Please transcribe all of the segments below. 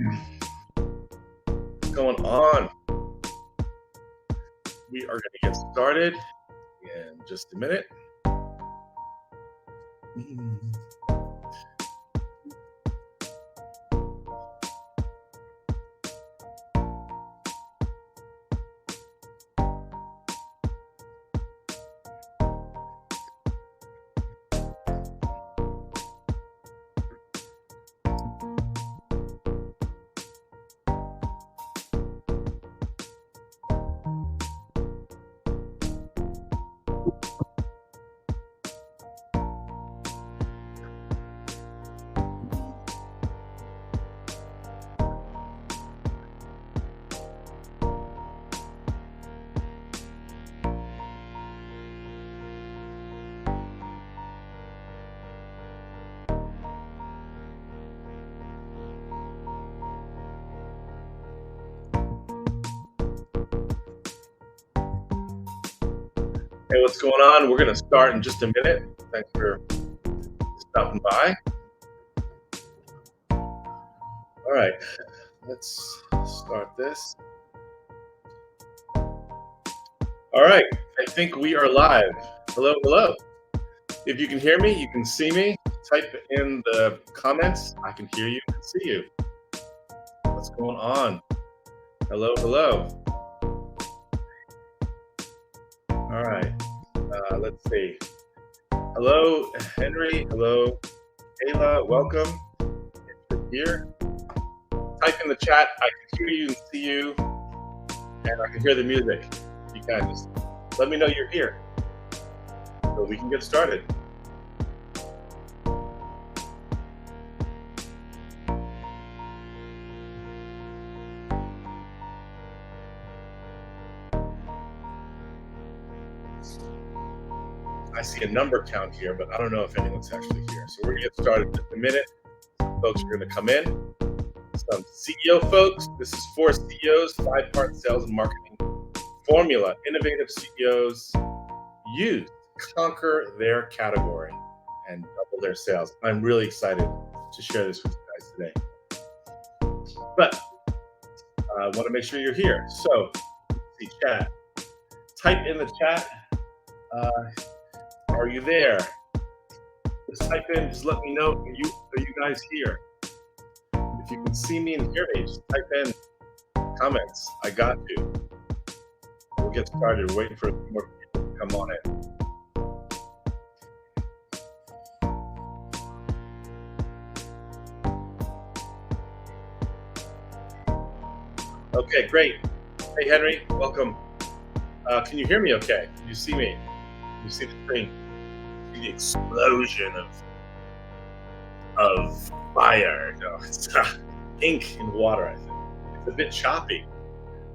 What's going on? We are going to get started in just a minute. Hey, what's going on? We're going to start in just a minute. Thanks for stopping by. All right, let's start this. All right, I think we are live. Hello, hello. If you can hear me, you can see me. Type in the comments. I can hear you and see you. What's going on? Hello, hello. All right, let's see. Hello, Henry. Hello, Kayla. Welcome. If you're here, type in the chat. I can hear you and see you, and I can hear the music. You can just let me know you're here so we can get started. I see a number count here, but I don't know if anyone's actually here. So we're going to get started in just a minute. Some folks are going to come in. Some CEO folks. This is for CEOs, 5-part sales and marketing formula. Innovative CEOs use to conquer their category and double their sales. I'm really excited to share this with you guys today. But I want to make sure you're here. So, see chat. Type in the chat. Are you there? Just type in. Just let me know. Are you guys here? If you can see me and hear me, just type in comments. I got you. We'll get started. We're waiting for more people to come on in. Okay, great. Hey, Henry, welcome. Can you hear me okay? Can you see me? Can you see the screen? See the explosion of fire. No, it's ink in water, I think. It's a bit choppy.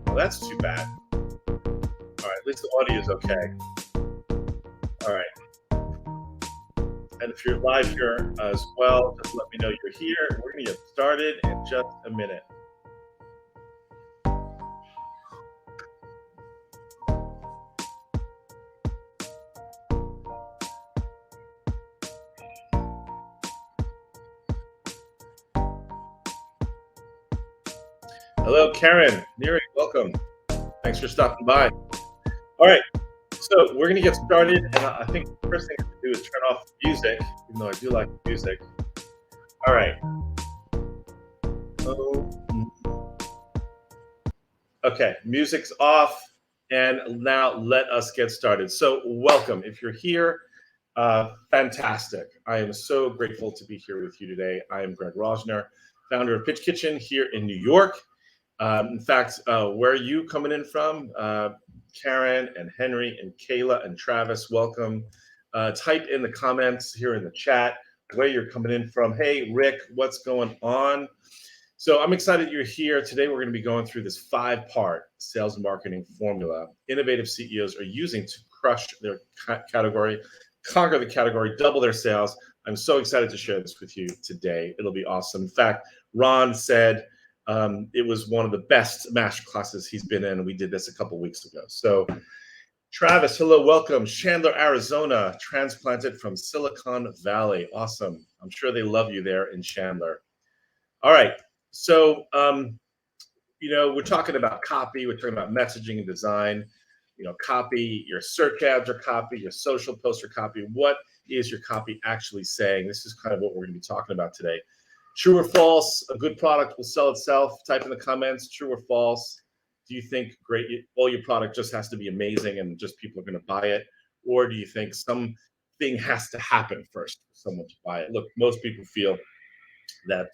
Well, that's too bad. All right, at least the audio is okay. All right. And if you're live here as well, just let me know you're here. We're going to get started in just a minute. Hello, Karen. Neri, welcome. Thanks for stopping by. All right, so we're going to get started, and I think the first thing to do is turn off the music, even though I do like the music. All right. Okay, music's off, and now let us get started. So welcome. If you're here, fantastic. I am so grateful to be here with you today. I am Greg Rosner, founder of Pitch Kitchen here in New York. In fact, where are you coming in from? Karen and Henry and Kayla and Travis, welcome. Type in the comments here in the chat where you're coming in from. Hey, Rick, what's going on? So I'm excited you're here. Today, we're going to be going through this 5-part sales and marketing formula innovative CEOs are using to crush their category, conquer the category, double their sales. I'm so excited to share this with you today. It'll be awesome. In fact, Ron said it was one of the best master classes he's been in. We did this a couple weeks ago. So Travis, hello, welcome. Chandler, Arizona, transplanted from Silicon Valley. Awesome. I'm sure they love you there in Chandler. All right. So, we're talking about copy, we're talking about messaging and design. Copy, your search ads are copy, your social posts are copy. What is your copy actually saying? This is kind of what we're going to be talking about today. True or false, a good product will sell itself. Type in the comments, true or false. Do you think all your product just has to be amazing and just people are going to buy it? Or do you think something has to happen first for someone to buy it? Look, most people feel that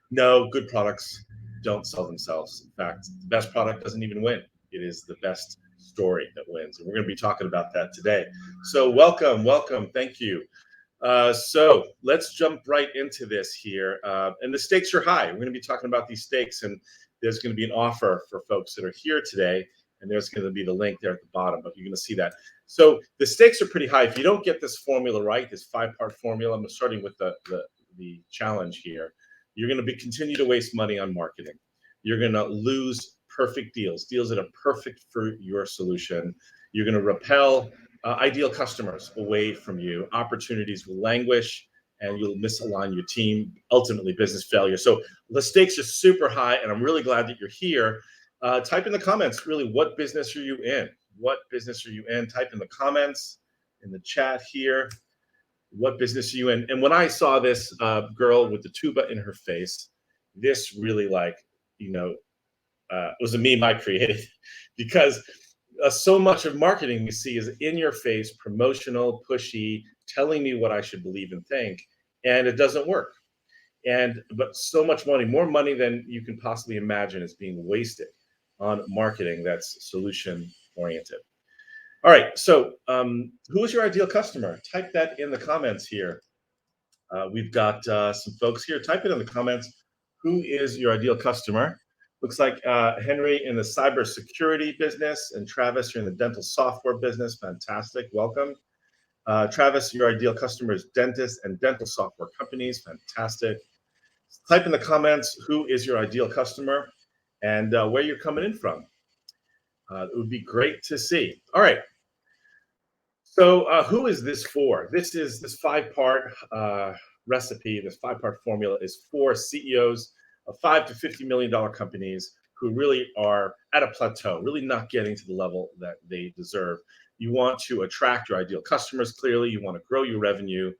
no, good products don't sell themselves. In fact, the best product doesn't even win. It is the best story that wins. And we're going to be talking about that today. So welcome. Thank you. So let's jump right into this here. And the stakes are high. We're going to be talking about these stakes, and there's going to be an offer for folks that are here today. And there's going to be the link there at the bottom, but you're going to see that. So the stakes are pretty high. If you don't get this formula right, this 5-part formula, I'm starting with the challenge here. You're going to continue to waste money on marketing. You're going to lose perfect deals that are perfect for your solution. You're going to repel ideal customers away from you. Opportunities will languish, and you'll misalign your team. Ultimately, business failure. So the stakes are super high, and I'm really glad that you're here. Type in the comments, really, what business are you in? What business are you in? Type in the comments, in the chat here. What business are you in? And when I saw this girl with the tuba in her face, this really was a meme I created because so much of marketing we see is in your face, promotional, pushy, telling me what I should believe and think, and it doesn't work. But so much money, more money than you can possibly imagine, is being wasted on marketing that's solution oriented. All right, so who is your ideal customer? Type that in the comments here. We've got some folks here. Type it in the comments. Who is your ideal customer? Looks like Henry in the cybersecurity business, and Travis, you're in the dental software business. Fantastic, welcome. Travis, your ideal customer is dentists and dental software companies. Fantastic. Type in the comments, who is your ideal customer and where you're coming in from. It would be great to see. All right. So who is this for? This 5-part recipe, this 5-part formula is for CEOs of $5 to $50 million companies who really are at a plateau, really not getting to the level that they deserve. You want to attract your ideal customers, clearly. You want to grow your revenue.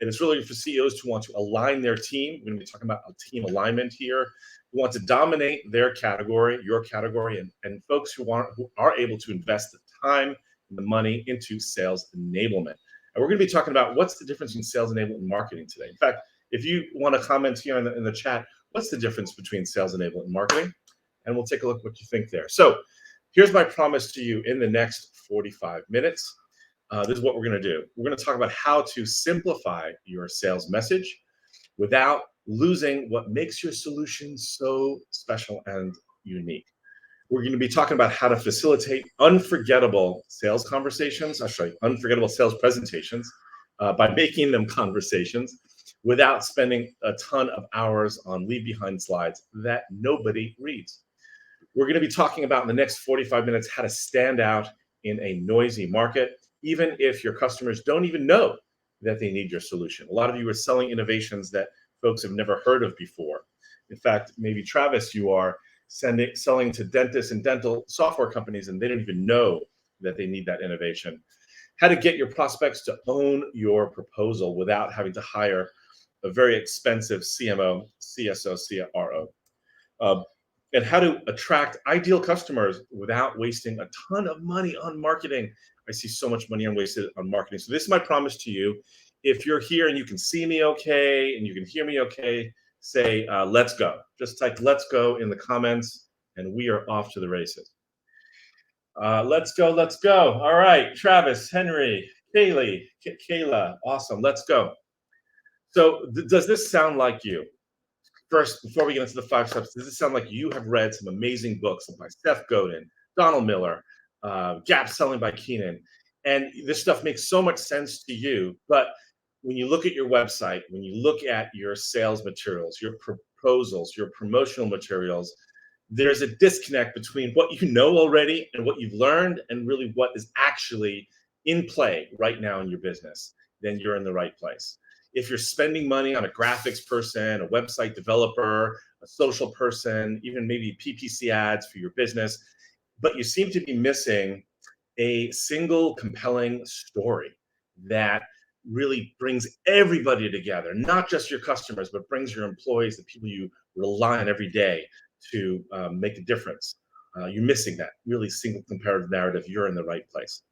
And it's really for CEOs to want to align their team. We're going to be talking about a team alignment here. You want to dominate their category, your category, and folks who are able to invest the time and the money into sales enablement. And we're going to be talking about what's the difference between sales enablement and marketing today. In fact, if you want to comment here in the chat, what's the difference between sales enablement and marketing? And we'll take a look at what you think there. So here's my promise to you in the next 45 minutes. This is what we're going to do. We're going to talk about how to simplify your sales message without losing what makes your solution so special and unique. We're going to be talking about how to facilitate unforgettable sales conversations, unforgettable sales presentations by making them conversations without spending a ton of hours on leave behind slides that nobody reads. We're going to be talking about in the next 45 minutes how to stand out in a noisy market, even if your customers don't even know that they need your solution. A lot of you are selling innovations that folks have never heard of before. In fact, maybe Travis, you are selling to dentists and dental software companies, and they don't even know that they need that innovation. How to get your prospects to own your proposal without having to hire a very expensive CMO, CSO, CRO. And how to attract ideal customers without wasting a ton of money on marketing. I see so much money wasted on marketing. So this is my promise to you. If you're here and you can see me okay and you can hear me okay, say, let's go. Just type let's go in the comments and we are off to the races. Let's go. All right, Travis, Henry, Kayla, awesome, let's go. So does this sound like you? First, before we get into the 5 steps, does it sound like you have read some amazing books by Seth Godin, Donald Miller, Gap Selling by Keenan, and this stuff makes so much sense to you, but when you look at your website, when you look at your sales materials, your proposals, your promotional materials, there's a disconnect between what you know already and what you've learned and really what is actually in play right now in your business, then you're in the right place. if you're spending money on a graphics person, a website developer, a social person, even maybe PPC ads for your business, but you seem to be missing a single compelling story that really brings everybody together, not just your customers, but brings your employees, the people you rely on every day to make a difference. You're missing that really single comparative narrative. You're in the right place.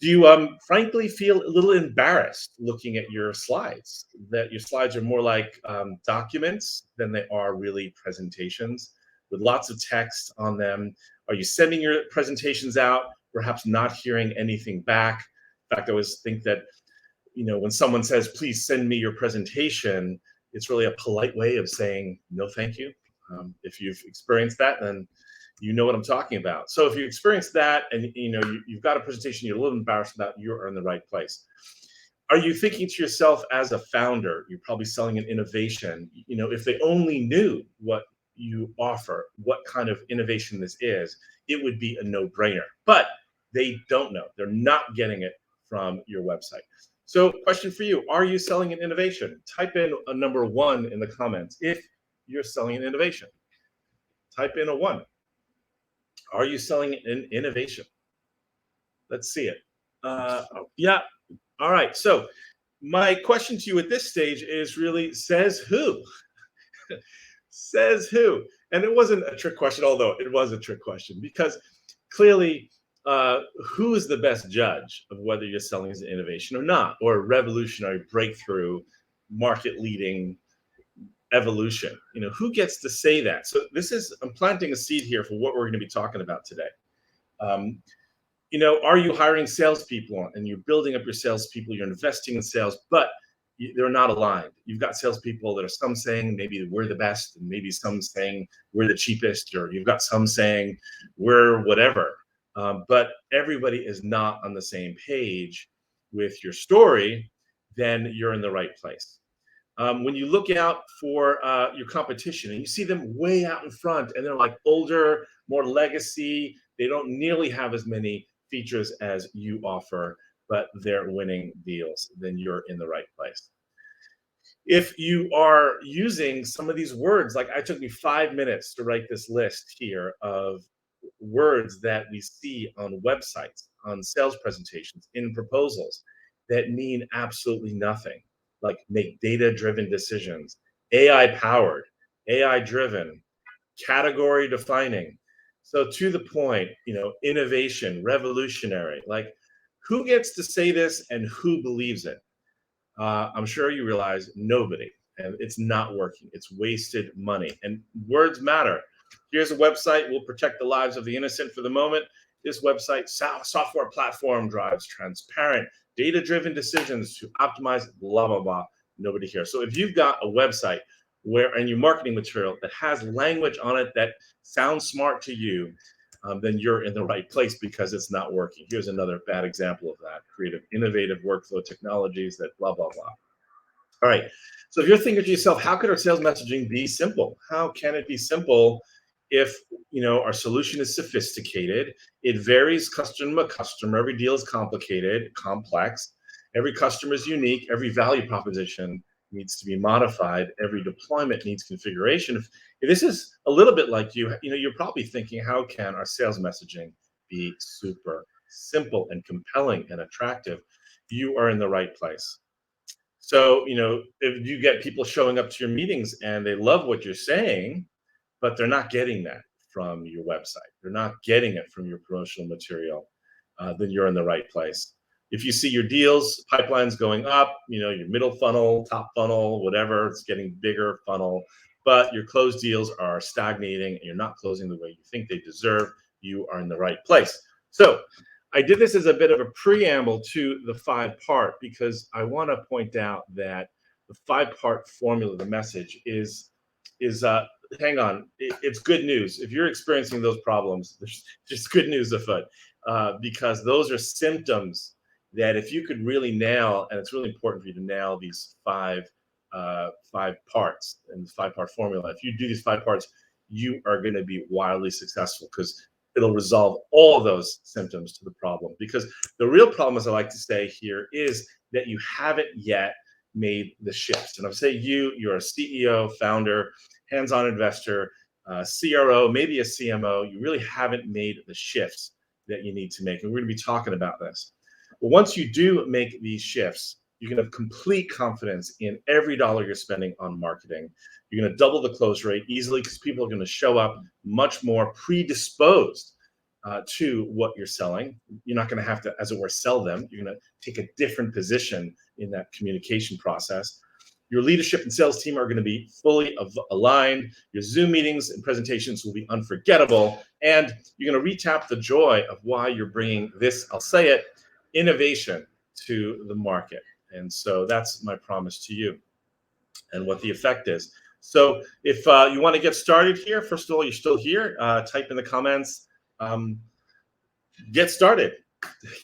Do you frankly feel a little embarrassed looking at your slides? That your slides are more like documents than they are really presentations with lots of text on them? Are you sending your presentations out, perhaps not hearing anything back? In fact, I always think that, when someone says, please send me your presentation, it's really a polite way of saying, no, thank you. If you've experienced that, then you know what I'm talking about. So if you experience that and you've got a presentation you're a little embarrassed about, you're in the right place. Are you thinking to yourself as a founder, you're probably selling an innovation, if they only knew what you offer, what kind of innovation this is, it would be a no-brainer. But they don't know. They're not getting it from your website. So question for you, are you selling an innovation? Type in a number 1 in the comments if you're selling an innovation. Type in a 1. Are you selling an innovation? Let's see it. Yeah. All right. So my question to you at this stage is really, says who? Says who? And it wasn't a trick question, although it was a trick question, because clearly, who is the best judge of whether you're selling as an innovation or not, or a revolutionary breakthrough, market leading evolution? Who gets to say that? So I'm planting a seed here for what we're going to be talking about today. Are you hiring salespeople and you're building up your salespeople, you're investing in sales, but they're not aligned? You've got salespeople that are some saying maybe we're the best, and maybe some saying we're the cheapest, or you've got some saying we're whatever. But everybody is not on the same page with your story, then you're in the right place. When you look out for your competition and you see them way out in front and they're like older, more legacy, they don't nearly have as many features as you offer, but they're winning deals, then you're in the right place. If you are using some of these words, like it took me 5 minutes to write this list here of words that we see on websites, on sales presentations, in proposals that mean absolutely nothing, like make data-driven decisions, AI-powered, AI-driven, category defining. So to the point, innovation, revolutionary, like who gets to say this and who believes it? I'm sure you realize nobody, and it's not working. It's wasted money, and words matter. Here's a website, will protect the lives of the innocent for the moment. This website software platform drives transparent, data-driven decisions to optimize blah, blah, blah. Nobody here. So if you've got a website and your marketing material that has language on it that sounds smart to you, then you're in the right place because it's not working. Here's another bad example of that. Creative, innovative workflow technologies that blah, blah, blah. All right. So if you're thinking to yourself, how could our sales messaging be simple? How can it be simple if our solution is sophisticated? It varies customer to customer. Every deal is complicated, complex. Every customer is unique. Every value proposition needs to be modified. Every deployment needs configuration. If this is a little bit like you're probably thinking, how can our sales messaging be super simple and compelling and attractive? You are in the right place. So, if you get people showing up to your meetings and they love what you're saying, but they're not getting that from your website, they're not getting it from your promotional material, then you're in the right place. If you see your deals pipelines going up, your middle funnel, top funnel, whatever, it's getting bigger funnel, but your closed deals are stagnating and you're not closing the way you think they deserve, you are in the right place. So I did this as a bit of a preamble to the 5-part because I want to point out that the 5-part formula, the message is hang on, it's good news. If you're experiencing those problems, there's just good news afoot, because those are symptoms that if you could really nail, and it's really important for you to nail these 5 parts and the 5-part formula. If you do these 5 parts, you are going to be wildly successful because it'll resolve all of those symptoms to the problem. Because the real problem, as I like to say here, is that you haven't yet made the shifts. And I'll say you're a CEO, founder, hands-on investor, CRO, maybe a CMO. You really haven't made the shifts that you need to make. And we're going to be talking about this. But once you do make these shifts, you can have complete confidence in every dollar you're spending on marketing. You're going to double the close rate easily because people are going to show up much more predisposed to what you're selling. You're not going to have to, as it were, sell them. You're going to take a different position in that communication process. Your leadership and sales team are going to be fully aligned. Your Zoom meetings and presentations will be unforgettable. And you're going to retap the joy of why you're bringing this, I'll say it, innovation to the market. And so that's my promise to you and what the effect is. So if you want to get started here, first of all, you're still here, type in the comments, get started,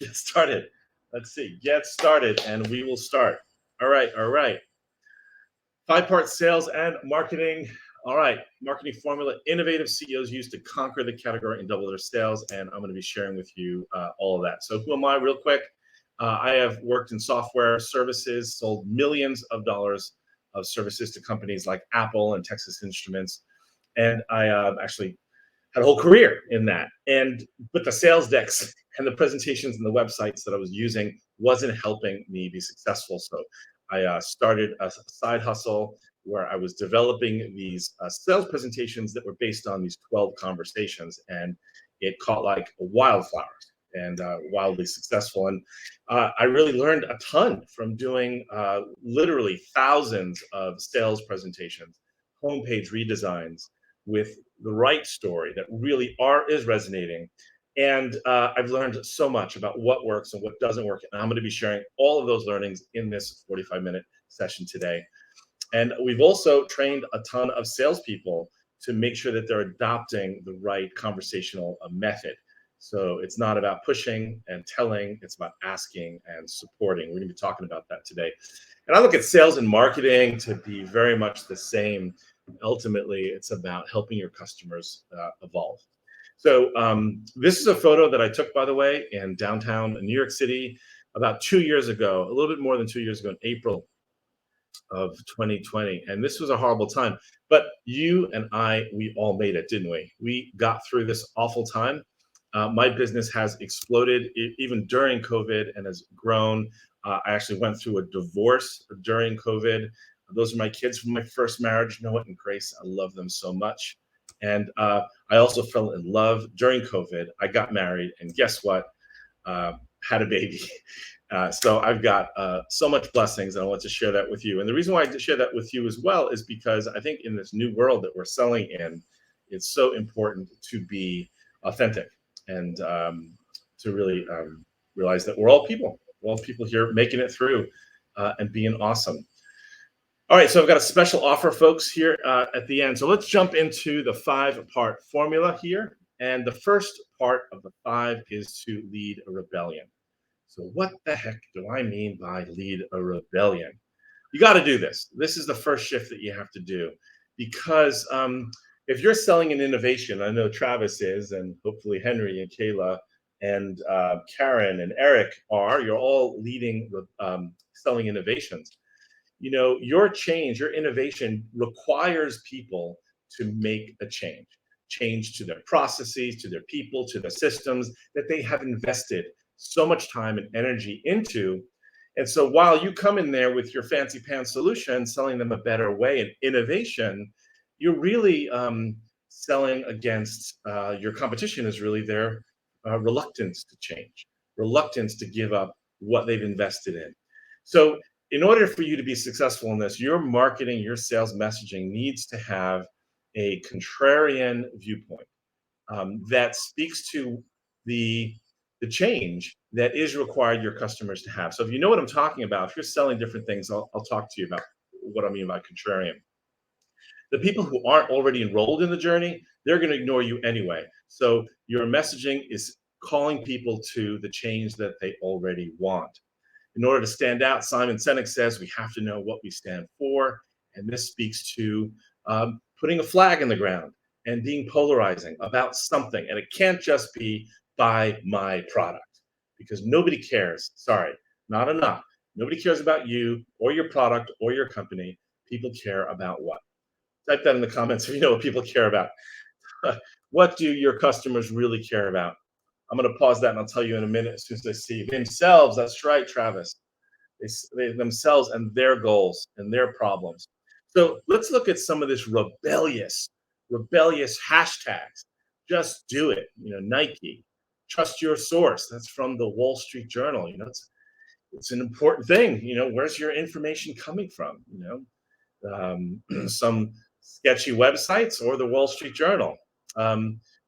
get started. Let's see, get started, and we will start. All right. 5-part sales and marketing. All right, marketing formula, innovative CEOs use to conquer the category and double their sales. And I'm going to be sharing with you all of that. So who am I real quick? I have worked in software services, sold millions of dollars of services to companies like Apple and Texas Instruments. And I actually had a whole career in that. But the sales decks and the presentations and the websites that I was using wasn't helping me be successful. So I started a side hustle where I was developing these sales presentations that were based on these 12 conversations, and it caught like wildflowers and wildly successful. And I really learned a ton from doing literally thousands of sales presentations, homepage redesigns with the right story that really is resonating. And I've learned so much about what works and what doesn't work. And I'm going to be sharing all of those learnings in this 45-minute session today. And we've also trained a ton of salespeople to make sure that they're adopting the right conversational method. So it's not about pushing and telling, it's about asking and supporting. We're going to be talking about that today. And I look at sales and marketing to be very much the same. Ultimately, it's about helping your customers evolve. So this is a photo that I took, by the way, in downtown New York City about 2 years ago, a little bit more than 2 years ago, in April of 2020. And this was a horrible time. But you and I, we all made it, didn't we? We got through this awful time. My business has exploded even during COVID and has grown. I actually went through a divorce during COVID. Those are my kids from my first marriage, Noah and Grace. I love them so much. And I also fell in love during COVID. I got married, and guess what? Had a baby. So I've got so much blessings, and I want to share that with you. And the reason why I share that with you as well is because I think in this new world that we're selling in, it's so important to be authentic and to really realize that we're all people. We're all people here making it through and being awesome. All right, so I've got a special offer, folks, here at the end. So let's jump into the 5-part formula here. And the first part of the 5 is to lead a rebellion. So what the heck do I mean by lead a rebellion? You got to do this. This is the first shift that you have to do, because if you're selling an innovation, I know Travis is, and hopefully Henry and Kayla and Karen and Eric are, you're all leading selling innovations. You know, your change, your innovation requires people to make a change to their processes, to their people, to their systems that they have invested so much time and energy into. And so while you come in there with your fancy pants solution, selling them a better way and innovation, you're really selling against your competition is really their reluctance to change, reluctance to give up what they've invested in. So in order for you to be successful in this, your marketing, your sales messaging needs to have a contrarian viewpoint that speaks to the change that is required your customers to have. So if you know what I'm talking about, if you're selling different things, I'll talk to you about what I mean by contrarian. The people who aren't already enrolled in the journey, they're going to ignore you anyway. So your messaging is calling people to the change that they already want. In order to stand out, Simon Sinek says we have to know what we stand for. And this speaks to putting a flag in the ground and being polarizing about something. And it can't just be buy my product, because nobody cares. Sorry, not enough. Nobody cares about you or your product or your company. People care about what? Type that in the comments if you know what people care about. What do your customers really care about? I'm going to pause that and I'll tell you in a minute as soon as I see themselves. That's right, Travis. They themselves and their goals and their problems. So let's look at some of this rebellious hashtags. Just do it. Nike, trust your source. That's from the Wall Street Journal. It's an important thing. Where's your information coming from? Some sketchy websites or the Wall Street Journal.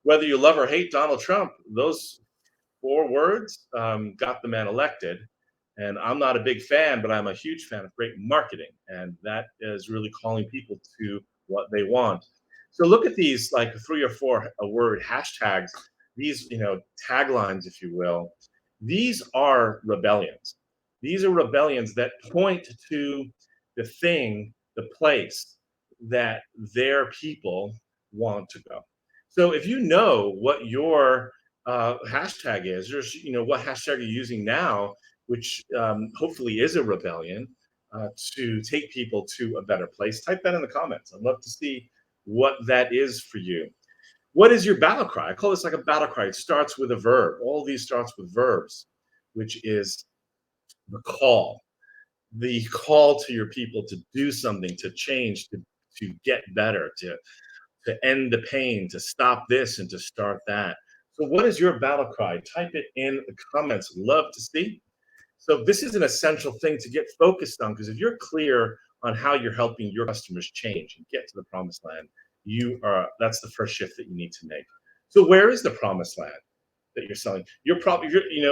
Whether you love or hate Donald Trump, those 4 words got the man elected. And I'm not a big fan, but I'm a huge fan of great marketing. And that is really calling people to what they want. So look at these like 3 or 4 word hashtags, these, taglines, if you will. These are rebellions. These are rebellions that point to the thing, the place that their people want to go. So if you know what your hashtag is, or what hashtag you're using now, which hopefully is a rebellion to take people to a better place, type that in the comments. I'd love to see what that is for you. What is your battle cry? I call this like a battle cry. It starts with a verb. All these starts with verbs, which is the call to your people to do something, to change, to get better, to end the pain, to stop this and to start that. So what is your battle cry? Type it in the comments. Love to see. So this is an essential thing to get focused on, because if you're clear on how you're helping your customers change and get to the promised land, that's the first shift that you need to make. So where is the promised land that you're selling?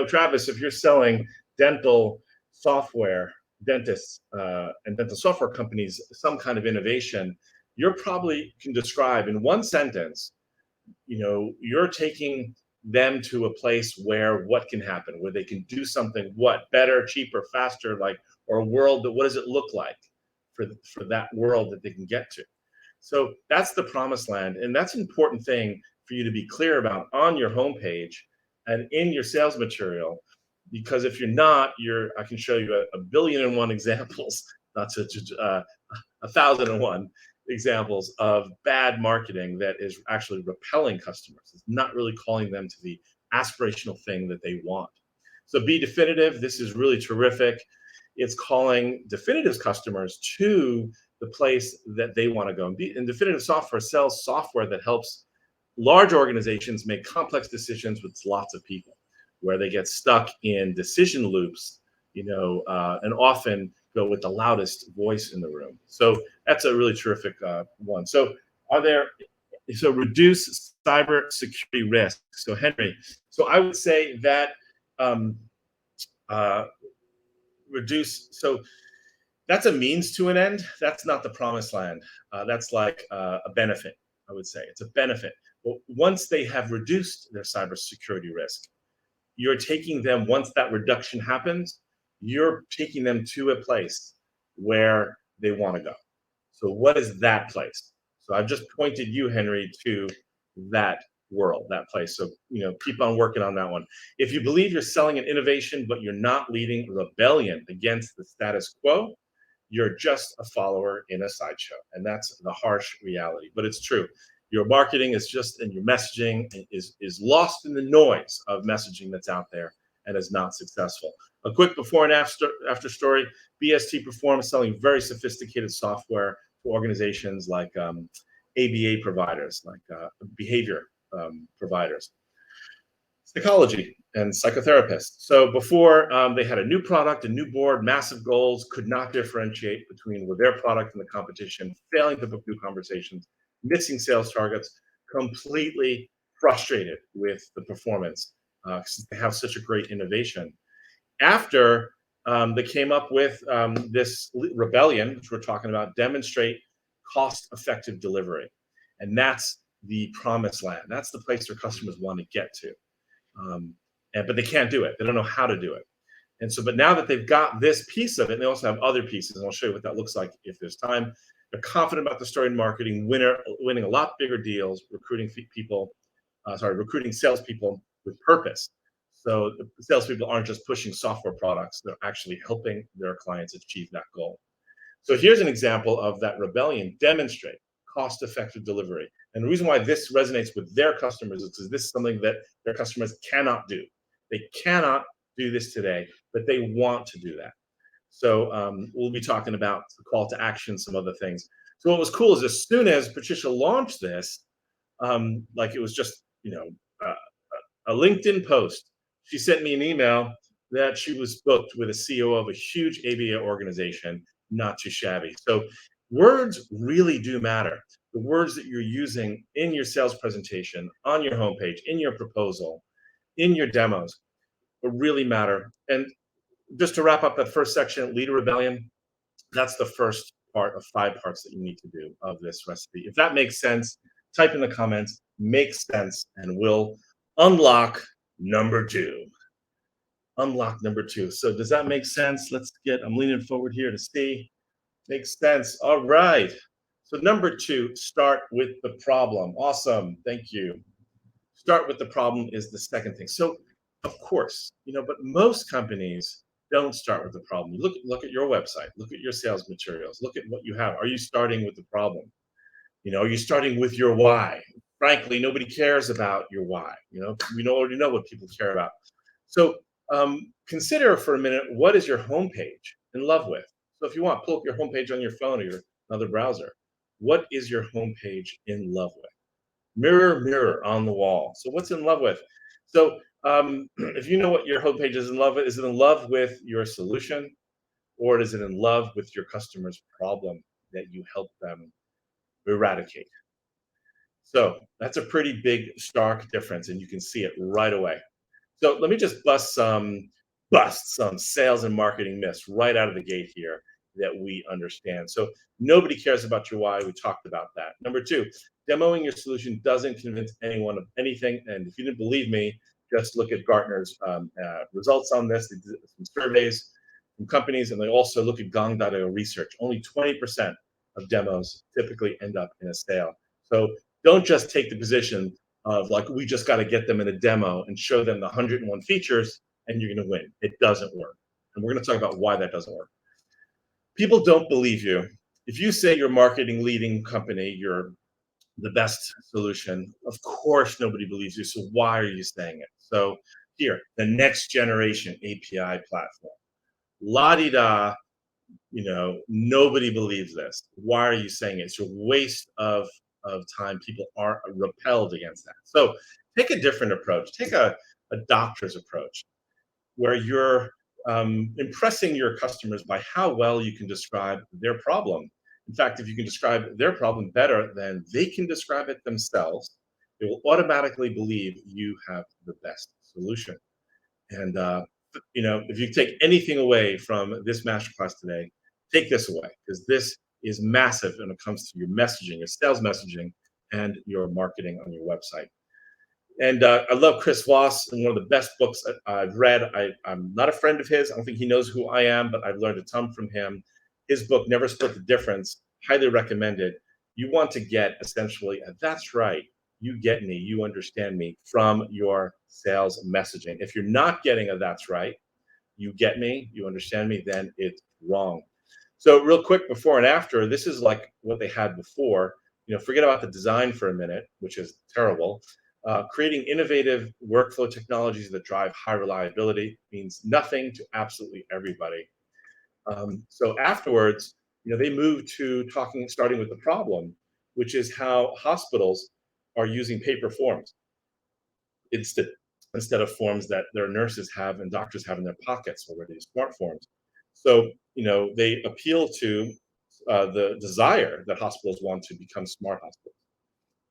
Travis, if you're selling dental software, dentists and dental software companies, some kind of innovation, you're probably can describe in one sentence, you're taking them to a place where what can happen, where they can do something, what better, cheaper, faster, or a world that, what does it look like for that world that they can get to? So that's the promised land. And that's an important thing for you to be clear about on your homepage and in your sales material, because if you're not, I can show you a billion and one examples, not such 1,001 examples of bad marketing that is actually repelling customers. It's not really calling them to the aspirational thing that they want. So be definitive. This is really terrific. It's calling Definitive's customers to the place that they want to go. And Definitive Software sells software that helps large organizations make complex decisions with lots of people, where they get stuck in decision loops, and often go with the loudest voice in the room. So that's a really terrific one. So reduce cyber security risk. So Henry, I would say that reduce, so that's a means to an end. That's not the promised land. That's like a benefit, I would say. It's a benefit. But once they have reduced their cybersecurity risk, you're taking them, once that reduction happens, you're taking them to a place where they want to go. So what is that place? So I've just pointed you, Henry, to that world, that place. So, keep on working on that one. If you believe you're selling an innovation, but you're not leading rebellion against the status quo, you're just a follower in a sideshow. And that's the harsh reality, but it's true. Your marketing and your messaging is lost in the noise of messaging that's out there and is not successful. A quick before and after story. BST Performs selling very sophisticated software for organizations like ABA providers, like behavior providers, psychology, and psychotherapists. So before they had a new product, a new board, massive goals, could not differentiate between their product and the competition, failing to book new conversations, missing sales targets, completely frustrated with the performance since they have such a great innovation. After they came up with this rebellion, which we're talking about, demonstrate cost-effective delivery. And that's the promised land. That's the place their customers want to get to. But they can't do it. They don't know how to do it. And so, but now that they've got this piece of it, and they also have other pieces, and I'll show you what that looks like if there's time. They're confident about the story and marketing, winning a lot bigger deals, recruiting salespeople with purpose. So the salespeople aren't just pushing software products, they're actually helping their clients achieve that goal. So here's an example of that rebellion demonstrate cost-effective delivery. And the reason why this resonates with their customers is because this is something that their customers cannot do. They cannot do this today, but they want to do that. So we'll be talking about the call to action, some other things. So what was cool is as soon as Patricia launched this, like it was just uh, a LinkedIn post, she sent me an email that she was booked with a CEO of a huge ABA organization, not too shabby. So words really do matter. The words that you're using in your sales presentation, on your homepage, in your proposal, in your demos, really matter. And just to wrap up that first section, lead a rebellion, that's the first part of 5 parts that you need to do of this recipe. If that makes sense, type in the comments, makes sense, and we'll unlock number 2. Unlock number 2. So does that make sense? I'm leaning forward here to see. Makes sense. All right. So number 2, start with the problem. Awesome. Thank you. Start with the problem is the second thing. So of course, but most companies don't start with the problem. Look at your website, look at your sales materials, look at what you have. Are you starting with the problem? Are you starting with your why? Frankly, nobody cares about your why. We already know what people care about. So consider for a minute, what is your homepage in love with? So if you want, pull up your homepage on your phone or your another browser. What is your homepage in love with? Mirror, mirror on the wall. So what's in love with? So if you know what your homepage is in love with, is it in love with your solution, or is it in love with your customer's problem that you help them eradicate? So that's a pretty big, stark difference, and you can see it right away. So let me just bust some sales and marketing myths right out of the gate here that we understand. So nobody cares about your why. We talked about that. Number 2, demoing your solution doesn't convince anyone of anything. And if you didn't believe me, just look at Gartner's results on this. They did some surveys from companies, and they also look at Gong.io research. Only 20% of demos typically end up in a sale. So don't just take the position of like, we just got to get them in a demo and show them the 101 features and you're going to win. It doesn't work. And we're going to talk about why that doesn't work. People don't believe you. If you say you're marketing leading company, you're the best solution, of course nobody believes you. So why are you saying it? So here, the next generation API platform. La-di-da, nobody believes this. Why are you saying it? It's a waste of time. People are repelled against that. So take a different approach. Take a doctor's approach where you're impressing your customers by how well you can describe their problem. In fact, if you can describe their problem better than they can describe it themselves, they will automatically believe you have the best solution. And if you take anything away from this masterclass today, take this away, because this is massive when it comes to your messaging, your sales messaging, and your marketing on your website. And I love Chris Voss, and one of the best books I've read. I'm not a friend of his. I don't think he knows who I am, but I've learned a ton from him. His book, Never Split the Difference, highly recommended. You want to get essentially, that's right, you get me, you understand me from your sales messaging. If you're not getting a that's right, you get me, you understand me, then it's wrong. So real quick, before and after, this is like what they had before. Forget about the design for a minute, which is terrible. Creating innovative workflow technologies that drive high reliability means nothing to absolutely everybody. So afterwards, they moved to starting with the problem, which is how hospitals are using paper forms instead of forms that their nurses have and doctors have in their pockets already, smart forms. So they appeal to the desire that hospitals want to become smart hospitals,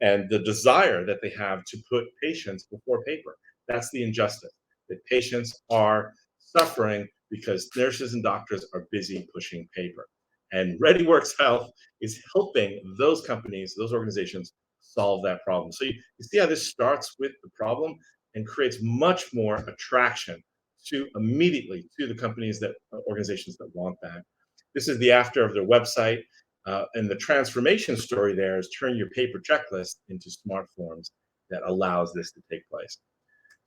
and the desire that they have to put patients before paper. That's the injustice, that patients are suffering because nurses and doctors are busy pushing paper. And ReadyWorks Health is helping those companies, those organizations, solve that problem. So you see how this starts with the problem and creates much more attraction immediately to the companies, that organizations that want that. This is the after of their website. And the transformation story there is turn your paper checklist into smart forms that allows this to take place.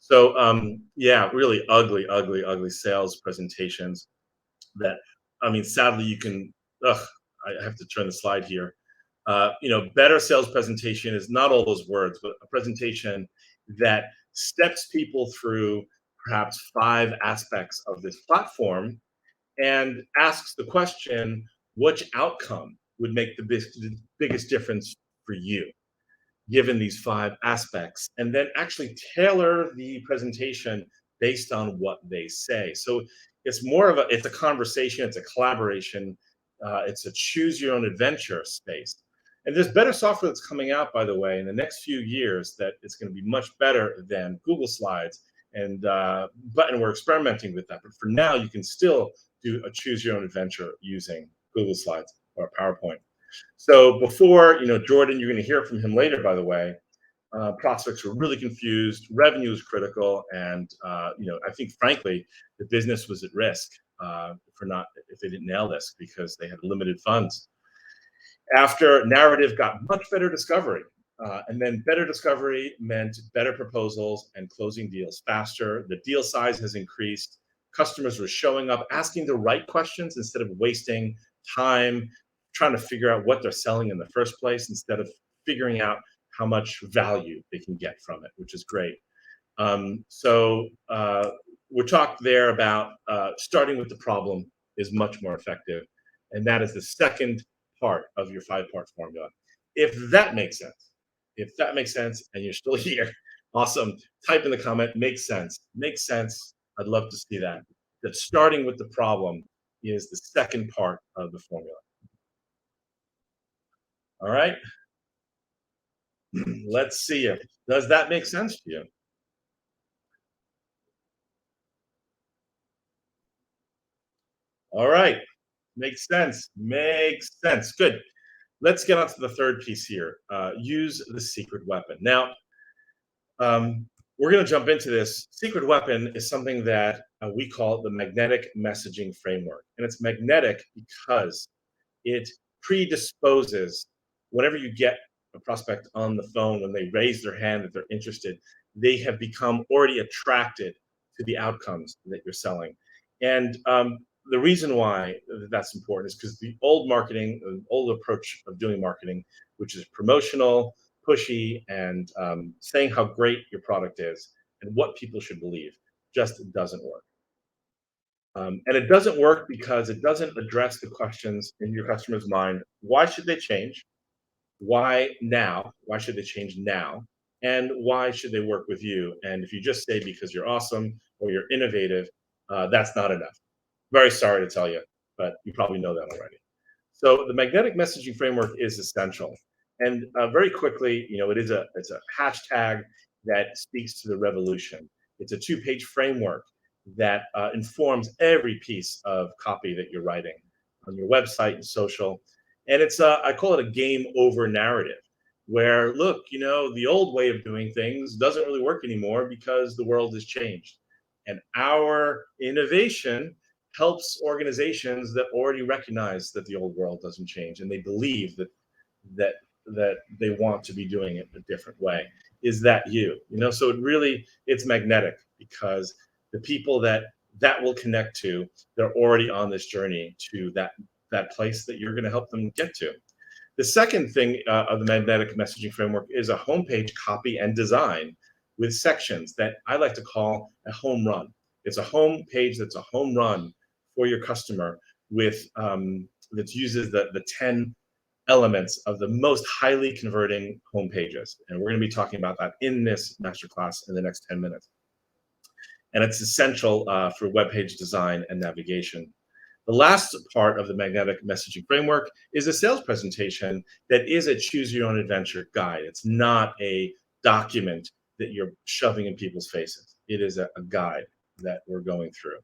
So yeah, really ugly, ugly, ugly sales presentations that, I mean, sadly you can, ugh, I have to turn the slide here. Better sales presentation is not all those words, but a presentation that steps people through perhaps five aspects of this platform and asks the question, which outcome would make the biggest difference for you, given these five aspects, and then actually tailor the presentation based on what they say. So it's more of it's a conversation, it's a collaboration, it's a choose your own adventure space. And there's better software that's coming out, by the way, in the next few years that it's going to be much better than Google Slides. And we're experimenting with that. But for now, you can still do a choose your own adventure using Google Slides or PowerPoint. So before, Jordan, you're going to hear from him later, by the way, prospects were really confused. Revenue is critical. And, I think, frankly, the business was at risk for not, if they didn't nail this, because they had limited funds. After narrative got much better discovery, and then better discovery meant better proposals and closing deals faster. The deal size has increased. Customers were showing up, asking the right questions instead of wasting time trying to figure out what they're selling in the first place, instead of figuring out how much value they can get from it, which is great. So we talked there about starting with the problem is much more effective. And that is the second part of your five-part formula. If that makes sense, if that makes sense and you're still here, awesome. Type in the comment, makes sense. Makes sense. I'd love to see that. That starting with the problem is the second part of the formula. All right. Let's see if does that make sense to you? All right. Makes sense. Makes sense. Good. Let's get on to the third piece here. Use the secret weapon. Now, we're going to jump into this. Secret weapon is something that we call the magnetic messaging framework. And it's magnetic because it predisposes, whenever you get a prospect on the phone, when they raise their hand that they're interested, they have become already attracted to the outcomes that you're selling. And the reason why that's important is because the old marketing, the old approach of doing marketing, which is promotional, pushy, and saying how great your product is and what people should believe, just doesn't work. And it doesn't work because it doesn't address the questions in your customer's mind. Why should they change? Why now? Why should they change now? And why should they work with you? And if you just say because you're awesome or you're innovative, that's not enough. Very sorry to tell you, but you probably know that already. So the magnetic messaging framework is essential. And very quickly, it's a hashtag that speaks to the revolution. It's a two-page framework that informs every piece of copy that you're writing on your website and social. And it's I call it a game over narrative, where look, the old way of doing things doesn't really work anymore because the world has changed, and our innovation helps organizations that already recognize that the old world doesn't change and they believe that that they want to be doing it a different way. Is that so it's magnetic because the people that will connect to, they're already on this journey to that place that you're going to help them get to. The second thing of the magnetic messaging framework is a homepage copy and design with sections that I like to call a home run. It's a home page that's a home run for your customer with that uses the 10 elements of the most highly converting home pages. And we're going to be talking about that in this masterclass in the next 10 minutes. And it's essential for web page design and navigation. The last part of the magnetic messaging framework is a sales presentation that is a choose your own adventure guide. It's not a document that you're shoving in people's faces. It is a guide that we're going through.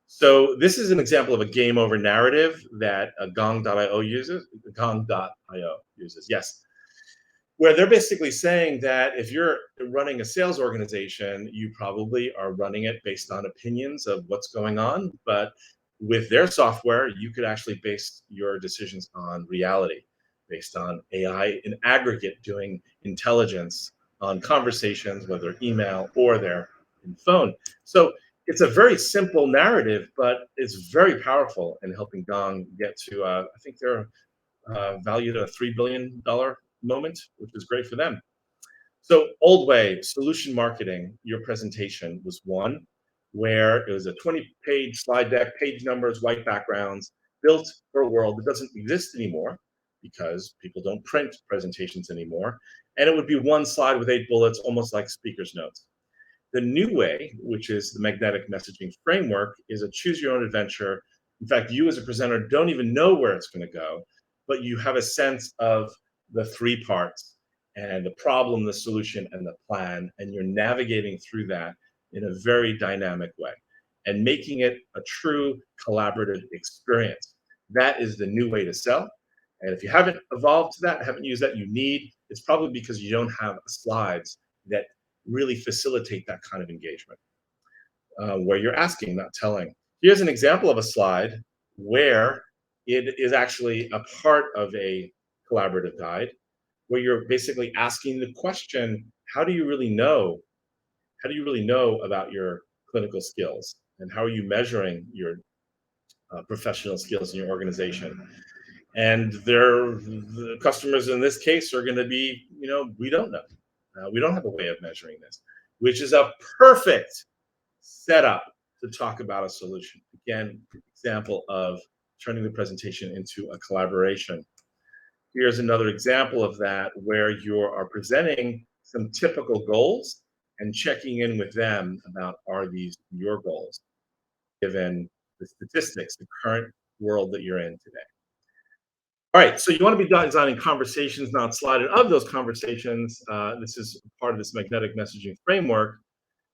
So this is an example of a game over narrative that Gong.io uses. Gong.io uses, yes, where they're basically saying that if you're running a sales organization, you probably are running it based on opinions of what's going on. But with their software, you could actually base your decisions on reality, based on AI in aggregate doing intelligence on conversations, whether email or their in phone. So it's a very simple narrative, but it's very powerful in helping Gong get to, I think they're valued at a $3 billion moment, which is great for them. So, old way, solution marketing, your presentation was one where it was a 20-page slide deck, page numbers, white backgrounds, built for a world that doesn't exist anymore because people don't print presentations anymore. And it would be one slide with 8 bullets, almost like speaker's notes. The new way, which is the magnetic messaging framework, is a choose your own adventure. In fact, you as a presenter don't even know where it's going to go, but you have a sense of the three parts and the problem, the solution, and the plan. And you're navigating through that in a very dynamic way and making it a true collaborative experience. That is the new way to sell. And if you haven't evolved to that, haven't used that, you need, it's probably because you don't have slides that really facilitate that kind of engagement, where you're asking, not telling. Here's an example of a slide where it is actually a part of a collaborative guide, where you're basically asking the question, how do you really know? How do you really know about your clinical skills? And how are you measuring your professional skills in your organization? And the customers in this case are going to be, we don't know. We don't have a way of measuring this, which is a perfect setup to talk about a solution. Again, example of turning the presentation into a collaboration. Here's another example of that where you are presenting some typical goals and checking in with them about, are these your goals, given the statistics, the current world that you're in today. All right, so you want to be designing conversations, not slided. Of those conversations, this is part of this magnetic messaging framework.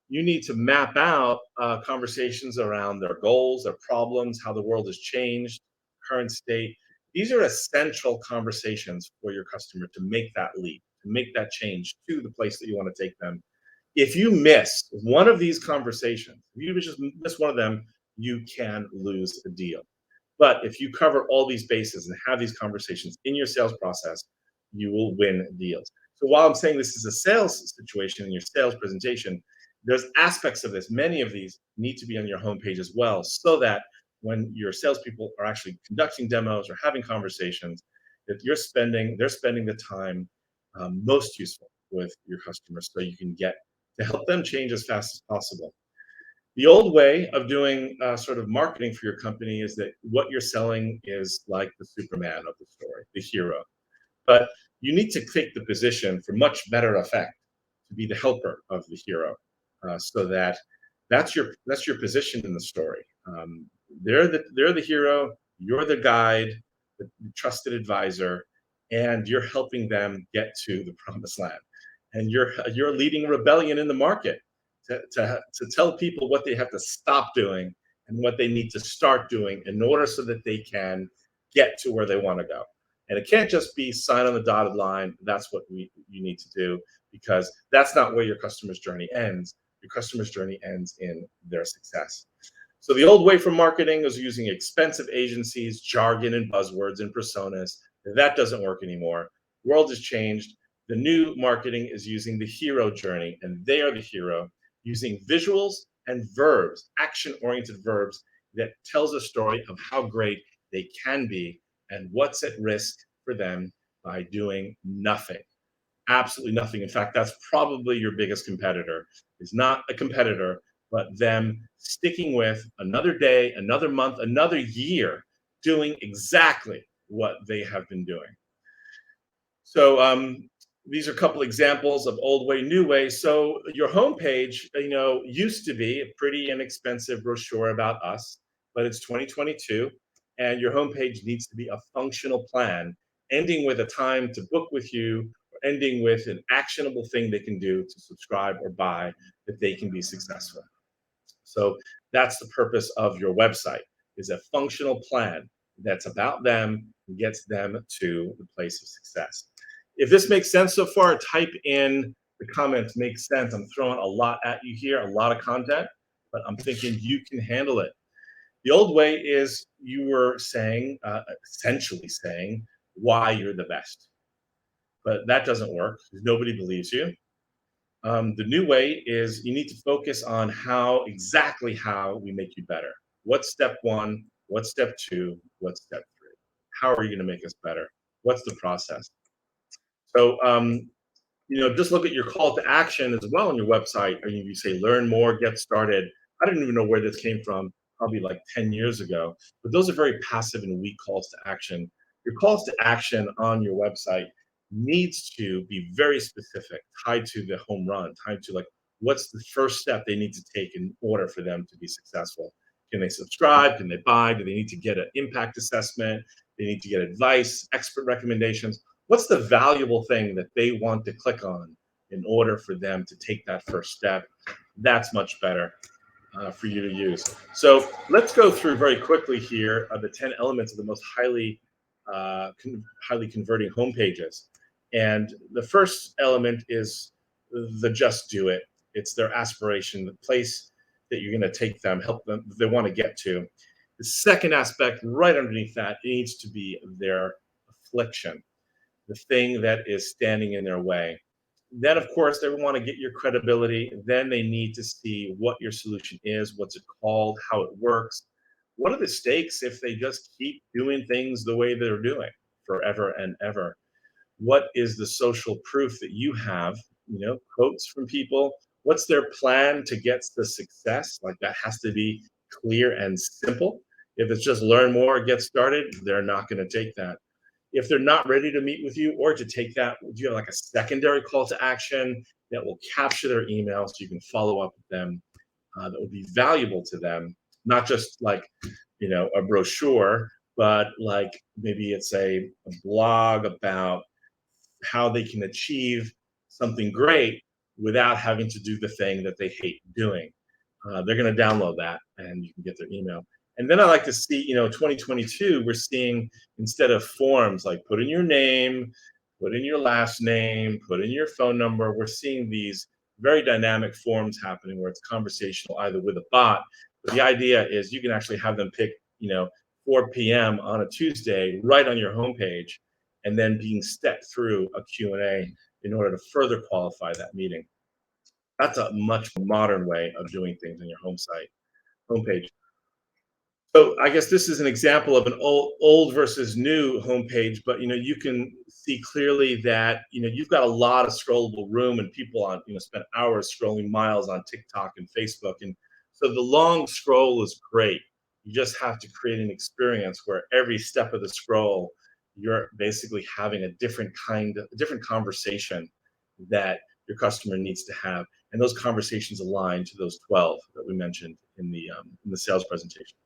You need to map out conversations around their goals, their problems, how the world has changed, current state. These are essential conversations for your customer to make that leap, to make that change to the place that you want to take them. If you miss one of these conversations, if you just miss one of them, you can lose a deal. But if you cover all these bases and have these conversations in your sales process, you will win deals. So while I'm saying this is a sales situation in your sales presentation, there's aspects of this. Many of these need to be on your homepage as well, so that when your salespeople are actually conducting demos or having conversations, that they're spending the time most useful with your customers, so you can get to help them change as fast as possible. The old way of doing sort of marketing for your company is that what you're selling is like the Superman of the story, the hero. But you need to take the position for much better effect to be the helper of the hero, so that that's your position in the story. They're the hero. You're the guide, the trusted advisor, and you're helping them get to the promised land. And you're leading rebellion in the market to tell people what they have to stop doing and what they need to start doing in order so that they can get to where they want to go. And it can't just be sign on the dotted line. That's what you need to do, because that's not where your customer's journey ends. Your customer's journey ends in their success. So the old way for marketing is using expensive agencies, jargon and buzzwords and personas. That doesn't work anymore. The world has changed. The new marketing is using the hero journey, and they are the hero, using visuals and verbs, action-oriented verbs that tells a story of how great they can be and what's at risk for them by doing nothing. Absolutely nothing. In fact, that's probably your biggest competitor. Is not a competitor, but them sticking with another day, another month, another year, doing exactly what they have been doing. So these are a couple examples of old way, new way. So your homepage, used to be a pretty inexpensive brochure about us, but it's 2022, and your homepage needs to be a functional plan, ending with a time to book with you, or ending with an actionable thing they can do to subscribe or buy that they can be successful. So that's the purpose of your website, is a functional plan that's about them and gets them to the place of success. If this makes sense so far, type in the comments, makes sense. I'm throwing a lot at you here, a lot of content, but I'm thinking you can handle it. The old way is you were saying, essentially saying, why you're the best. But that doesn't work. Nobody believes you. The new way is you need to focus on exactly how we make you better. What's step one? What's step two? What's step three? How are you going to make us better? What's the process? So, just look at your call to action as well on your website. I mean, you say learn more, get started. I didn't even know where this came from, probably like 10 years ago. But those are very passive and weak calls to action. Your calls to action on your website needs to be very specific, tied to the home run, tied to like what's the first step they need to take in order for them to be successful. Can they subscribe? Can they buy? Do they need to get an impact assessment? They need to get advice, expert recommendations. What's the valuable thing that they want to click on in order for them to take that first step? That's much better for you to use. So let's go through very quickly here the 10 elements of the most highly converting homepages. And the first element is the just do it. It's their aspiration, the place that you're going to take them, help them, they want to get to. The second aspect, right underneath that, needs to be their affliction, the thing that is standing in their way. Then, of course, they want to get your credibility. Then they need to see what your solution is, what's it called, how it works. What are the stakes if they just keep doing things the way they're doing forever and ever? What is the social proof that you have? Quotes from people. What's their plan to get the success? Like that has to be clear and simple. If it's just learn more, get started, they're not going to take that. If they're not ready to meet with you or to take that, do you have like a secondary call to action that will capture their email so you can follow up with them that will be valuable to them? Not just like, a brochure, but like maybe it's a blog about how they can achieve something great without having to do the thing that they hate doing. They're going to download that and you can get their email. And then I like to see, 2022, we're seeing instead of forms like put in your name, put in your last name, put in your phone number, we're seeing these very dynamic forms happening where it's conversational either with a bot. But the idea is you can actually have them pick, 4 p.m. on a Tuesday right on your homepage and then being stepped through a Q&A in order to further qualify that meeting. That's a much modern way of doing things on your homepage. So I guess this is an example of an old versus new homepage, but you can see clearly that you've got a lot of scrollable room, and people spend hours scrolling miles on TikTok and Facebook, and so the long scroll is great. You just have to create an experience where every step of the scroll, you're basically having a different conversation that your customer needs to have, and those conversations align to those 12 that we mentioned in the sales presentation.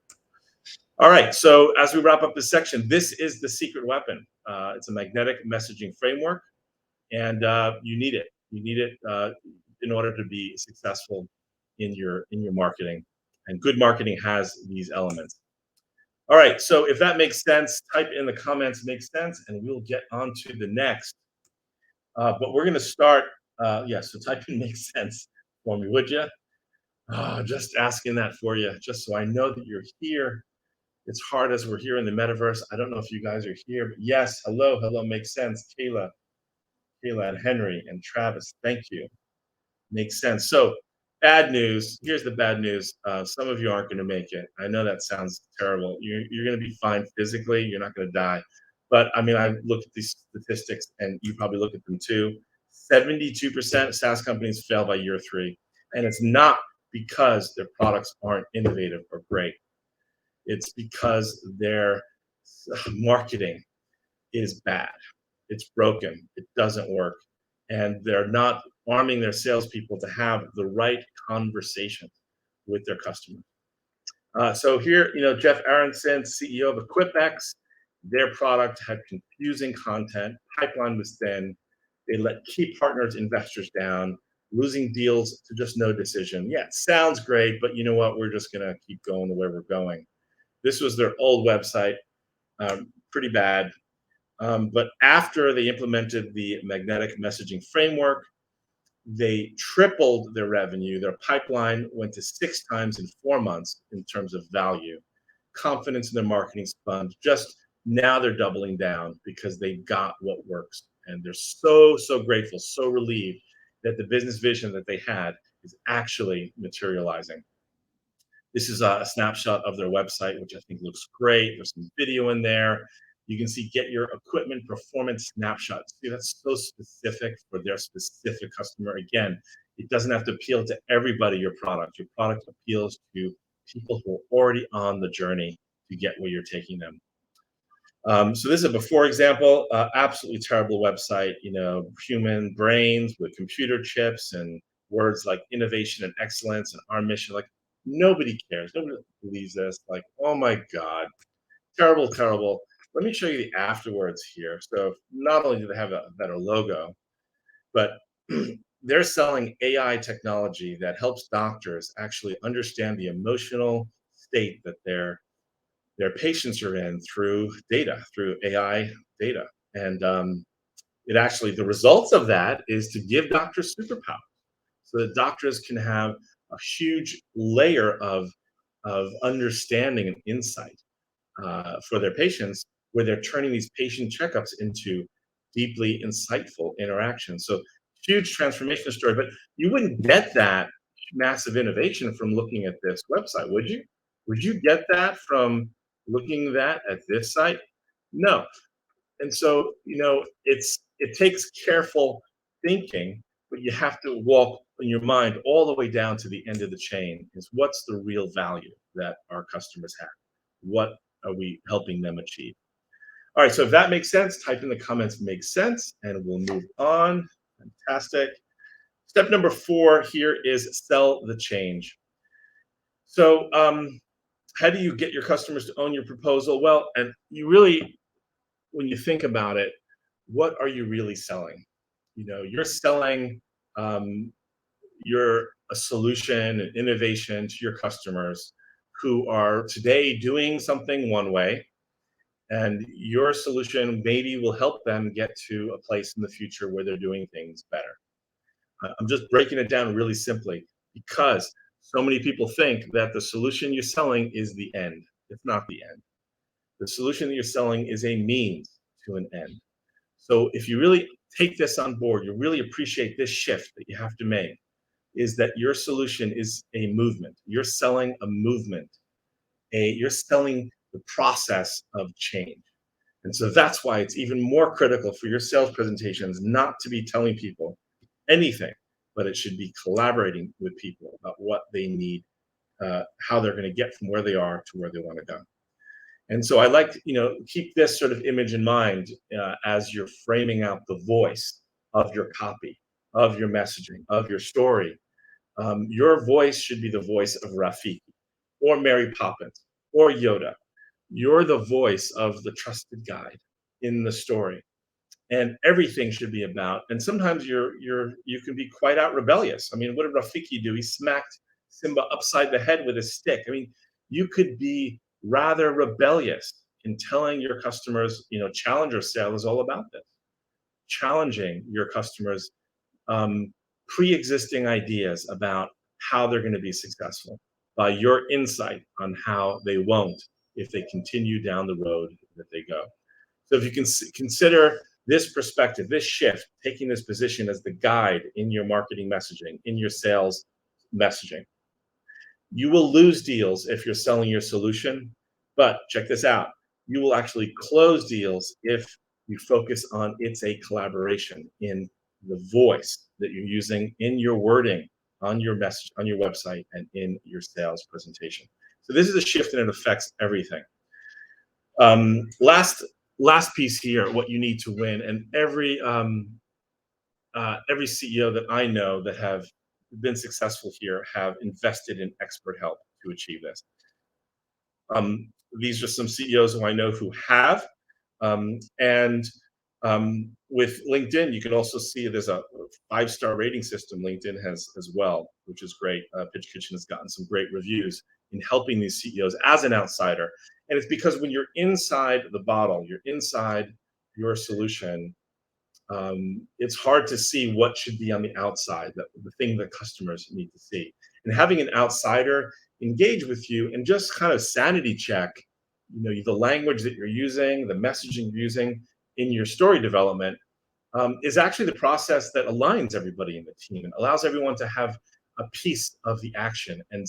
All right, so as we wrap up this section, this is the secret weapon. It's a magnetic messaging framework, and you need it. You need it in order to be successful in your marketing. And good marketing has these elements. All right, so if that makes sense, type in the comments "makes sense," and we'll get on to the next. But we're going to start. So type in "makes sense" for me, would you? Just asking that for you, just so I know that you're here. It's hard as we're here in the metaverse. I don't know if you guys are here, but yes, hello, makes sense. Kayla and Henry and Travis, thank you. Makes sense. So bad news. Here's the bad news. Some of you aren't going to make it. I know that sounds terrible. You're going to be fine physically. You're not going to die. But I mean, I looked at these statistics and you probably look at them too. 72% of SaaS companies fail by year 3. And it's not because their products aren't innovative or great. It's because their marketing is bad. It's broken. It doesn't work. And they're not arming their salespeople to have the right conversations with their customers. So here, Jeff Aronson, CEO of EquipX, their product had confusing content, pipeline was thin, they let key partners, investors down, losing deals to just no decision. Yeah, it sounds great, but you know what? We're just going to keep going the way we're going. This was their old website, pretty bad. But after they implemented the magnetic messaging framework, they tripled their revenue. Their pipeline went to 6 times in 4 months in terms of value. Confidence in their marketing sponge. Just now they're doubling down because they got what works. And they're so, so grateful, so relieved that the business vision that they had is actually materializing. This is a snapshot of their website, which I think looks great. There's some video in there. You can see get your equipment performance snapshot. See, that's so specific for their specific customer. Again, it doesn't have to appeal to everybody, your product. Your product appeals to people who are already on the journey to get where you're taking them. So this is a before example, absolutely terrible website, human brains with computer chips and words like innovation and excellence and our mission. Like nobody cares. Nobody believes this. Like, oh my God, terrible, terrible. Let me show you the afterwards here. So not only do they have a better logo, but they're selling AI technology that helps doctors actually understand the emotional state that their patients are in through data, through AI data. And it actually, the results of that is to give doctors superpowers so that doctors can have a huge layer of understanding and insight for their patients, where they're turning these patient checkups into deeply insightful interactions. So huge transformation story, but you wouldn't get that massive innovation from looking at this website, would you? Would you get that from looking that at this site? No. And so, it takes careful thinking, but you have to walk in your mind all the way down to the end of the chain is what's the real value that our customers have? What are we helping them achieve? All right, so if that makes sense, type in the comments makes sense, and we'll move on. Fantastic. Step number 4 here is sell the change. So, how do you get your customers to own your proposal? Well, and you really, when you think about it, what are you really selling? You're selling, um, you're a solution and innovation to your customers who are today doing something one way, and your solution maybe will help them get to a place in the future where they're doing things better. I'm just breaking it down really simply because so many people think that the solution you're selling is the end. It's not the end. The solution that you're selling is a means to an end. So if you really take this on board, you really appreciate this shift that you have to make, is that your solution is a movement. You're selling a movement. You're selling the process of change. And so that's why it's even more critical for your sales presentations not to be telling people anything, but it should be collaborating with people about what they need, how they're going to get from where they are to where they want to go. And so I like to, keep this sort of image in mind as you're framing out the voice of your copy, of your messaging, of your story. Your voice should be the voice of Rafiki or Mary Poppins or Yoda. You're the voice of the trusted guide in the story, and everything should be about. And sometimes you can be quite out rebellious. I mean, what did Rafiki do? He smacked Simba upside the head with a stick. I mean, you could be rather rebellious in telling your customers. Challenger sale is all about this: challenging your customers, pre-existing ideas about how they're going to be successful by your insight on how they won't if they continue down the road that they go. So if you can consider this perspective, this shift, taking this position as the guide in your marketing messaging, in your sales messaging, you will lose deals if you're selling your solution. But check this out: you will actually close deals if you focus on it's a collaboration in the voice that you're using in your wording, on your message, on your website, and in your sales presentation. So this is a shift and it affects everything. Last piece here, what you need to win, and every CEO that I know that have been successful here have invested in expert help to achieve this. These are some CEOs who I know who have, and with LinkedIn, you can also see there's a 5-star rating system LinkedIn has as well, which is great. Pitch Kitchen has gotten some great reviews in helping these CEOs as an outsider. And it's because when you're inside the bottle, you're inside your solution, it's hard to see what should be on the outside, the thing that customers need to see. And having an outsider engage with you and just kind of sanity check, the language that you're using, the messaging you're using in your story development, is actually the process that aligns everybody in the team and allows everyone to have a piece of the action and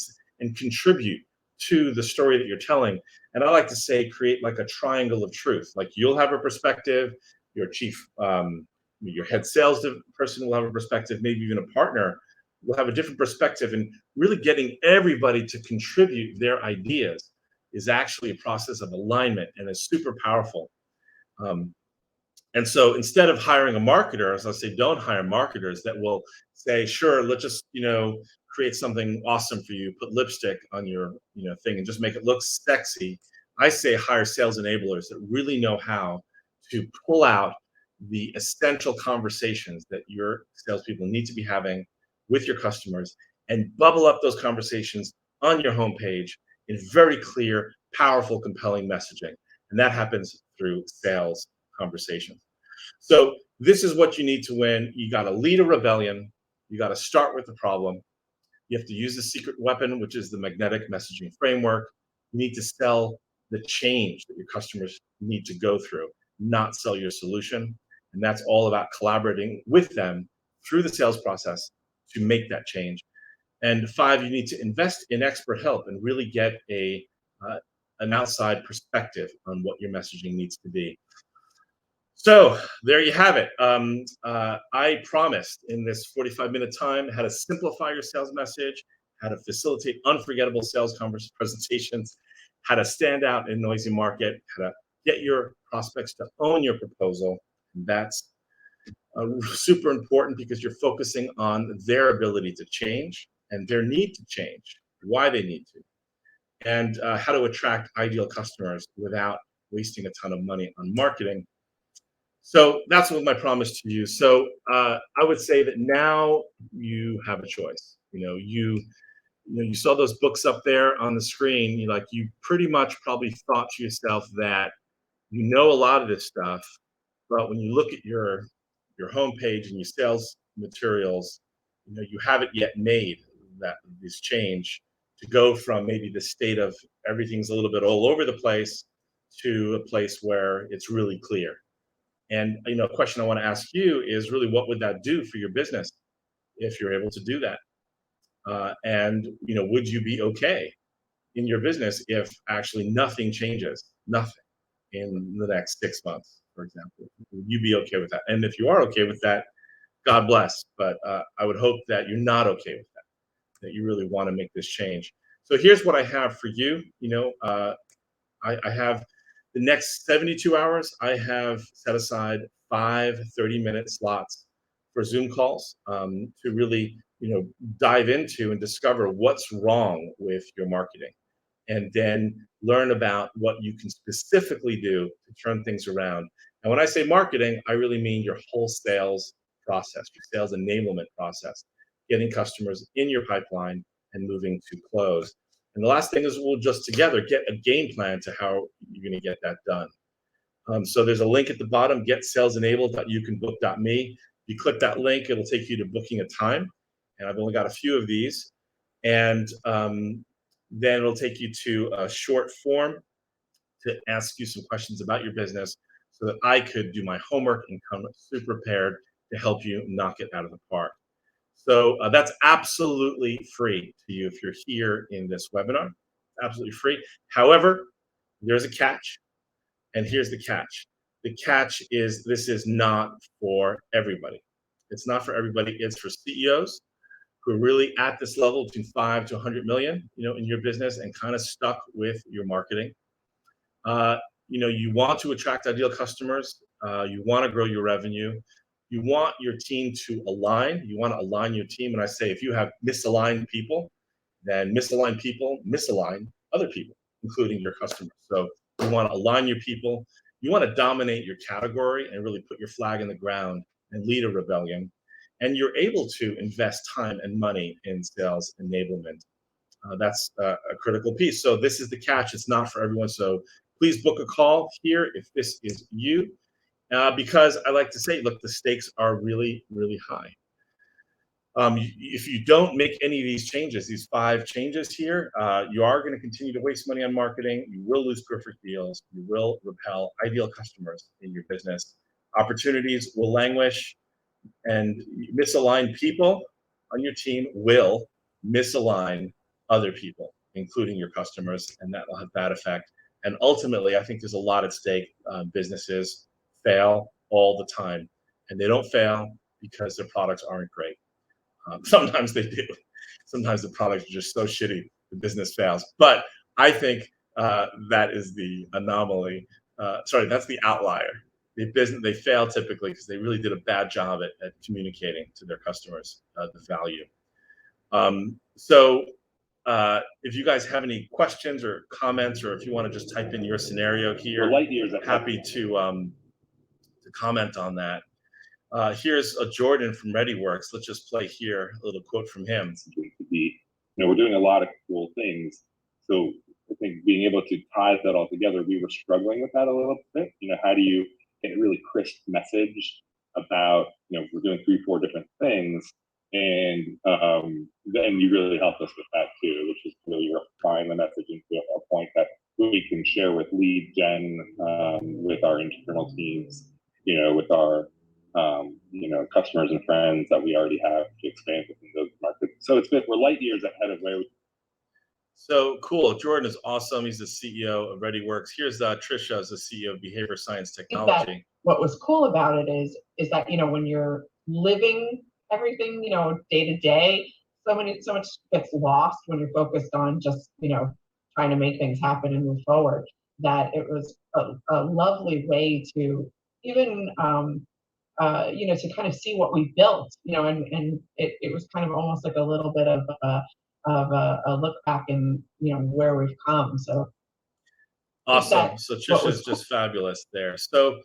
contribute to the story that you're telling. And I like to say, create like a triangle of truth. Like you'll have a perspective, your chief, your head sales person will have a perspective, maybe even a partner will have a different perspective. And really getting everybody to contribute their ideas is actually a process of alignment and is super powerful. Um, and so instead of hiring a marketer, as I say, don't hire marketers that will say, sure, let's just, create something awesome for you, put lipstick on your, thing and just make it look sexy. I say hire sales enablers that really know how to pull out the essential conversations that your salespeople need to be having with your customers and bubble up those conversations on your homepage in very clear, powerful, compelling messaging. And that happens through sales conversations. So this is what you need to win. You got to lead a rebellion. You got to start with the problem. You have to use the secret weapon, which is the magnetic messaging framework. You need to sell the change that your customers need to go through, not sell your solution. And that's all about collaborating with them through the sales process to make that change. And 5, you need to invest in expert help and really get an outside perspective on what your messaging needs to be. So there you have it. I promised in this 45-minute time how to simplify your sales message, how to facilitate unforgettable sales presentations, how to stand out in a noisy market, how to get your prospects to own your proposal. That's super important because you're focusing on their ability to change and their need to change, why they need to, and how to attract ideal customers without wasting a ton of money on marketing. So that's what my promise to you. So I would say that now you have a choice. You saw those books up there on the screen. You pretty much probably thought to yourself that you know a lot of this stuff, but when you look at your homepage and your sales materials, you haven't yet made this change to go from maybe the state of everything's a little bit all over the place to a place where it's really clear. And a question I want to ask you is really, what would that do for your business if you're able to do that? And would you be okay in your business if actually nothing changes, nothing in the next 6 months, for example? Would you be okay with that? And if you are okay with that, God bless. But I would hope that you're not okay with that you really want to make this change. So here's what I have for you. I have the next 72 hours, I have set aside 5 30-minute slots for Zoom calls to really, dive into and discover what's wrong with your marketing, and then learn about what you can specifically do to turn things around. And when I say marketing, I really mean your whole sales process, your sales enablement process, getting customers in your pipeline and moving to close. And the last thing is we'll just together get a game plan to how you're going to get that done. So there's a link at the bottom, getsalesenabled.youcanbook.me. You click that link, it'll take you to booking a time. And I've only got a few of these. And then it'll take you to a short form to ask you some questions about your business so that I could do my homework and come super prepared to help you knock it out of the park. So that's absolutely free to you if you're here in this webinar. Absolutely free. However, there's a catch, and here's the catch. The catch is this is not for everybody. It's not for everybody. It's for CEOs who are really at this level between 5 to 100 million, in your business and kind of stuck with your marketing. You want to attract ideal customers. You want to grow your revenue. You want your team to align. You want to align your team. And I say, if you have misaligned people, then misaligned people misalign other people, including your customers. So you want to align your people. You want to dominate your category and really put your flag in the ground and lead a rebellion. And you're able to invest time and money in sales enablement. That's a critical piece. So this is the catch. It's not for everyone. So please book a call here if this is you, because I like to say, look, the stakes are really, really high. If you don't make any of these changes, these 5 changes here, you are going to continue to waste money on marketing. You will lose perfect deals. You will repel ideal customers in your business. Opportunities will languish, and misaligned people on your team will misalign other people, including your customers, and that will have bad effect. And ultimately, I think there's a lot at stake. Businesses fail all the time, and they don't fail because their products aren't great. Sometimes they do. Sometimes the products are just so shitty, the business fails. But I think that is the anomaly. Sorry, that's the outlier. The business, they fail typically because they really did a bad job at communicating to their customers the value. So if you guys have any questions or comments, or if you want to just type in your scenario here, happy to comment on that. Here's a Jordan from ReadyWorks. Let's just play here a little quote from him. We're doing a lot of cool things. So I think being able to tie that all together, we were struggling with that a little bit. How do you get a really crisp message about, we're doing 3-4 different things. And then you really helped us with that too, which is really refine the message into a point that we can share with lead gen, with our internal teams, with our customers and friends that we already have to expand within those markets. So we're light years ahead of where we. So cool. Jordan is awesome. He's the CEO of ReadyWorks. Here's Trisha as the CEO of Behavior Science Technology. What was cool about it is that, when you're living everything, day to day, so much gets lost when you're focused on just, trying to make things happen and move forward, that it was a lovely way to even, to kind of see what we built, and it was kind of almost like a little bit of a look back and, where we've come. So awesome. So Trisha's just fabulous there. So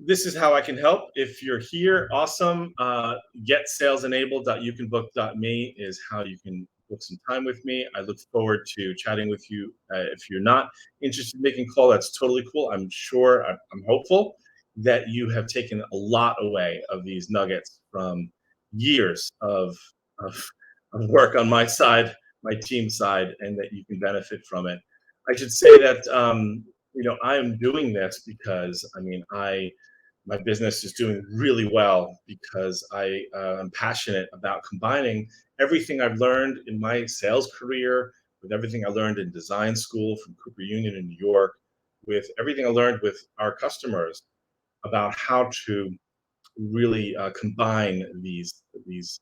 this is how I can help. If you're here, awesome. GetSalesEnabled.youcanbook.me is how you can book some time with me. I look forward to chatting with you. If you're not interested in making a call, that's totally cool. I'm hopeful that you have taken a lot away of these nuggets from years of work on my side, my team side, and that you can benefit from it. I should say that I am doing this because my business is doing really well because I am passionate about combining everything I've learned in my sales career with everything I learned in design school from Cooper Union in New York, with everything I learned with our customers about how to really combine these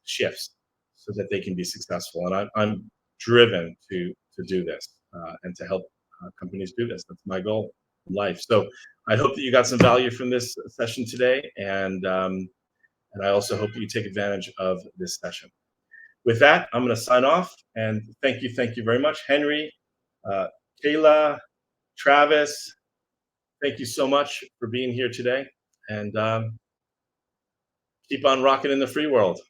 shifts so that they can be successful. And I'm driven to do this and to help companies do this. That's my goal in life. So I hope that you got some value from this session today, and I also hope that you take advantage of this session. With that, I'm going to sign off, and thank you very much, Henry, Kayla, Travis. Thank you so much for being here today, and keep on rocking in the free world.